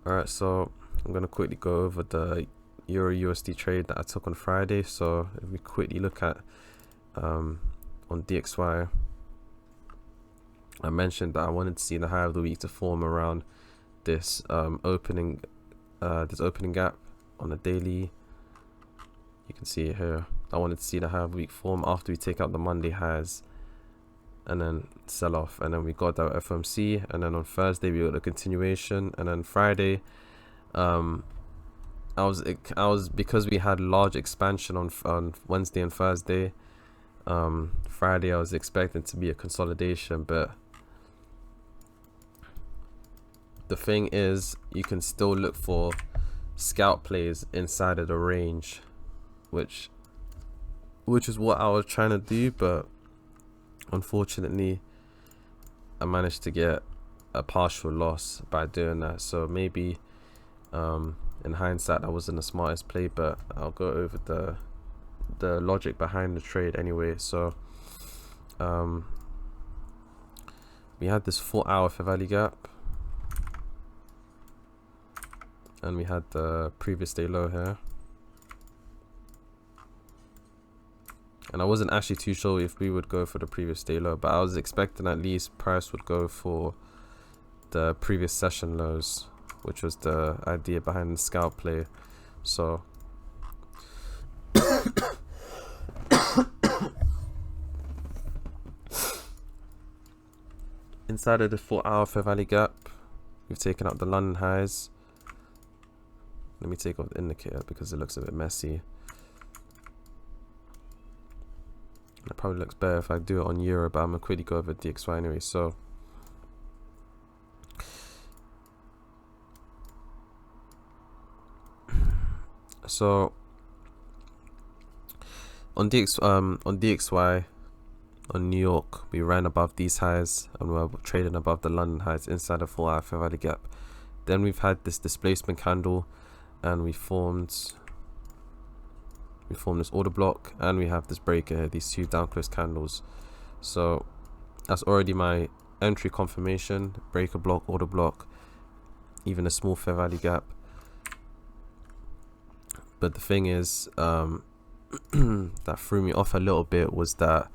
Alright, so I'm gonna quickly go over the Euro USD trade that I took on Friday. So if we quickly look at on DXY, I mentioned that I wanted to see the high of the week to form around this opening gap on the daily. You can see it here. I wanted to see the high of the week form after we take out the Monday highs and then sell off, and then we got that FOMC, and then on Thursday we got a continuation, and then Friday I was because we had large expansion on Wednesday and Thursday. Friday I was expecting to be a consolidation, but the thing is you can still look for scalp plays inside of the range, which is what I was trying to do, but unfortunately I managed to get a partial loss by doing that. So maybe in hindsight that wasn't the smartest play, but I'll go over the logic behind the trade anyway. So we had this 4-hour fair value gap, and we had the previous day low here, and I wasn't actually too sure if we would go for the previous day low, but I was expecting at least price would go for the previous session lows, which was the idea behind the scalp play. So inside of the 4-hour fair value gap, we've taken out the London highs. Let me take off the indicator because it looks a bit messy. It probably looks better if I do it on Euro, but I'm gonna quickly go over DXY anyway. So on DXY on New York, we ran above these highs and we're trading above the London highs inside a 4-hour fair value gap. Then we've had this displacement candle, and we formed this order block, and we have this breaker here, these two down close candles. So that's already my entry confirmation: breaker block, order block, even a small fair value gap. But the thing is that threw me off a little bit was that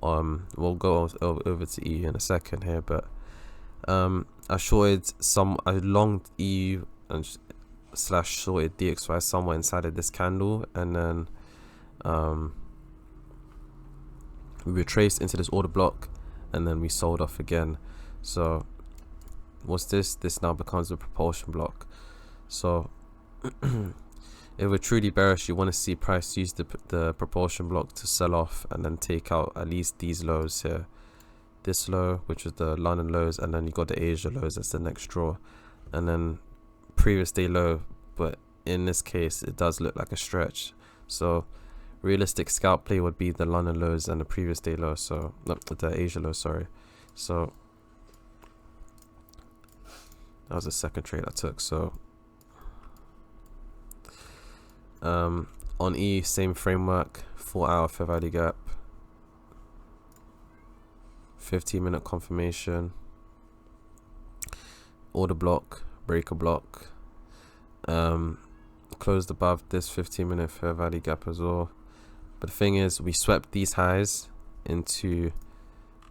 we'll go over to EU in a second here, but I longed EU and slash shorted DXY somewhere inside of this candle, and then we retraced into this order block, and then we sold off again. So what's this now becomes a propulsion block. So if we're truly bearish, you want to see price use the propulsion block to sell off and then take out at least these lows here, this low, which is the London lows, and then you got the Asia lows, that's the next draw, and then previous day low. But in this case it does look like a stretch, so realistic scalp play would be the London lows and the previous day low, so not the Asia low, sorry. So that was the second trade I took. So on E, same framework, 4-hour fair value gap, 15-minute confirmation, order block, breaker block, closed above this 15-minute fair value gap as well. But the thing is, we swept these highs into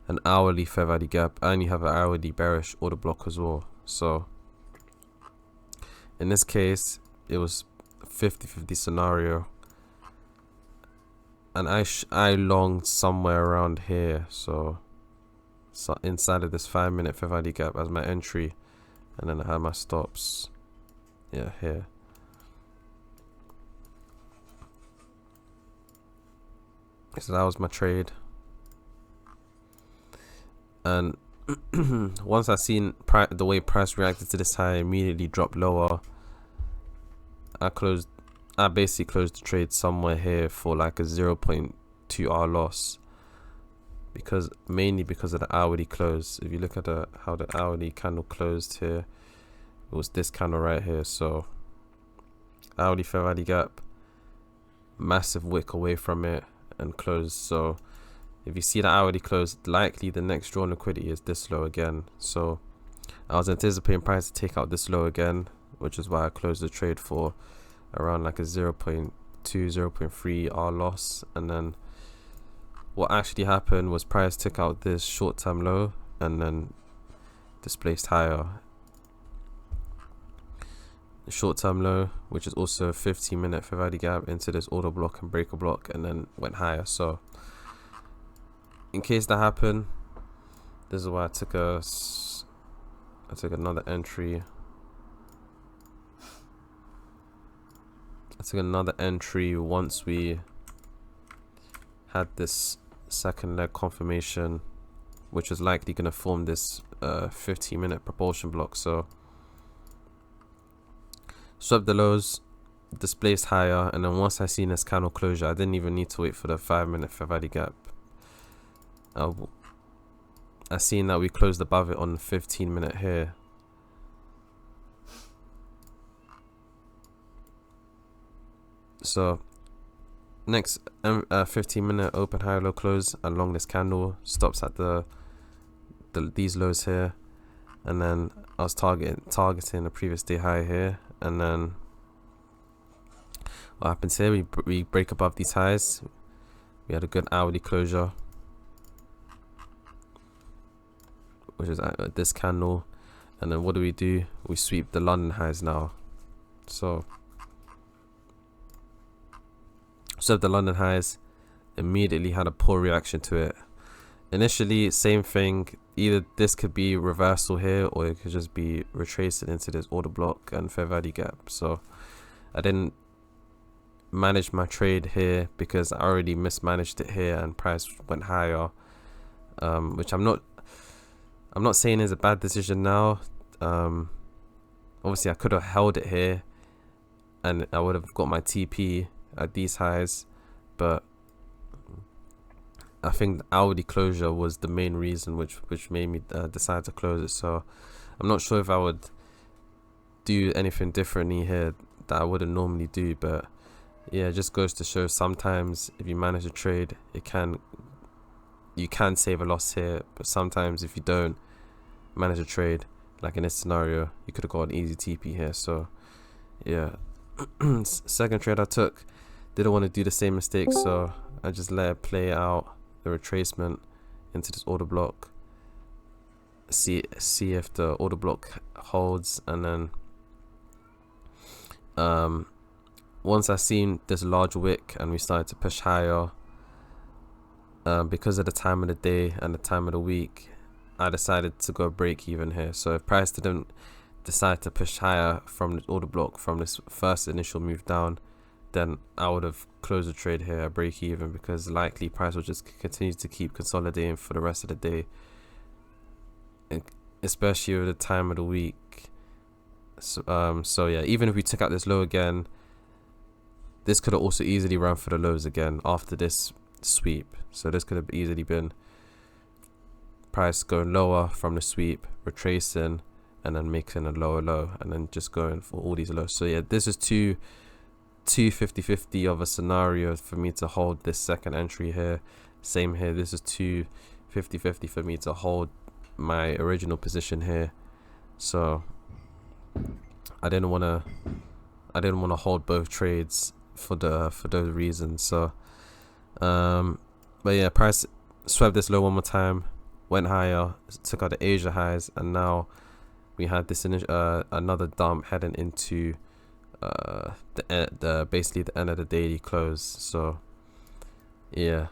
an hourly fair value gap, and you have an hourly bearish order block as well. So in this case it was 50-50 scenario, and I longed somewhere around here, so inside of this 5-minute fair value gap as my entry, and then I had my stops, yeah, here. So that was my trade, and once I seen the way price reacted to this high, immediately dropped lower. I basically closed the trade somewhere here for like a 0.2 hour loss, mainly because of the hourly close. If you look at how the hourly candle closed here, it was this candle right here. So hourly fair value gap, massive wick away from it, and closed. So if you see the hourly close, likely the next draw on liquidity is this low again. So I was anticipating price to take out this low again, which is why I closed the trade for around like a 0.2 0.3 R loss. And then what actually happened was price took out this short-term low and then displaced higher. The short-term low, which is also a 15-minute fair value gap, into this order block and breaker block, and then went higher. So in case that happened, this is why I took another entry. I took another entry once we had this second leg confirmation, which is likely going to form this 15-minute propulsion block. So swept the lows, displaced higher, and then once I seen this candle closure, I didn't even need to wait for the 5-minute fair value gap. I seen that we closed above it on the 15-minute here. So next 15-minute open high low close along this candle stops at these lows here, and then I was targeting the previous day high here, and then what happens here, we break above these highs. We had a good hourly closure, which is at this candle, and then what do? We sweep the London highs now. So the London highs, immediately had a poor reaction to it. Initially, same thing, either this could be reversal here, or it could just be retracing into this order block and fair value gap. So I didn't manage my trade here because I already mismanaged it here and price went higher, which I'm not saying is a bad decision now. Obviously I could have held it here and I would have got my TP at these highs, but I think the hourly closure was the main reason which made me decide to close it. So I'm not sure if I would do anything differently here that I wouldn't normally do, but yeah, it just goes to show sometimes if you manage a trade, you can save a loss here, but sometimes if you don't manage a trade, like in this scenario, you could have got an easy TP here. So yeah, second trade I took, didn't want to do the same mistake, so I just let it play out, the retracement into this order block, see if the order block holds, and then once I seen this large wick and we started to push higher, because of the time of the day and the time of the week, I decided to go break even here. So if price didn't decide to push higher from this order block from this first initial move down, then I would have closed the trade here at break even, because likely price will just continue to keep consolidating for the rest of the day, and especially with the time of the week. So yeah, even if we took out this low again, this could have also easily run for the lows again after this sweep. So this could have easily been price going lower from the sweep, retracing, and then making a lower low, and then just going for all these lows. So yeah, this is too 50-50 of a scenario for me to hold this second entry here. Same here, this is too 50-50 for me to hold my original position here. So I didn't want to hold both trades for those reasons. So but yeah, price swept this low one more time, went higher, took out the Asia highs, and now we had this another dump heading into basically the end of the daily close. So yeah,